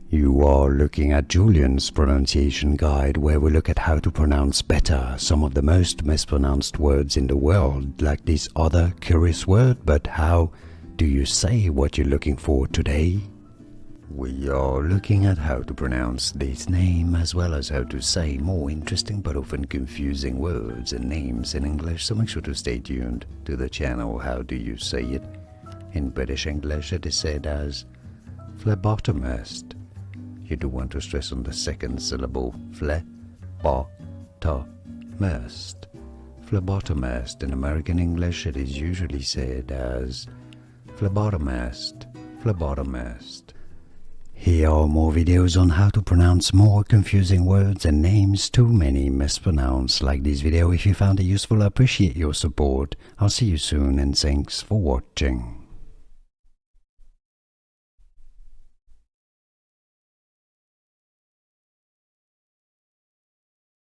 You are looking at Julian's pronunciation guide, where we look at how to pronounce better some of the most mispronounced words in the world, like this other curious word. But how do you say what you're looking for today? We are looking at how to pronounce this name, as well as how to say more interesting but often confusing words and names in English, so make sure to stay tuned to the channel. How do you say it? In British English it is said as phlebotomist. You do want to stress on the second syllable, phlebotomist. Phlebotomist. In American English it is usually said as phlebotomist. Phlebotomist. Here are more videos on how to pronounce more confusing words and names too many mispronounced. Like this video if you found it useful. I appreciate your support. I'll see you soon and thanks for watching.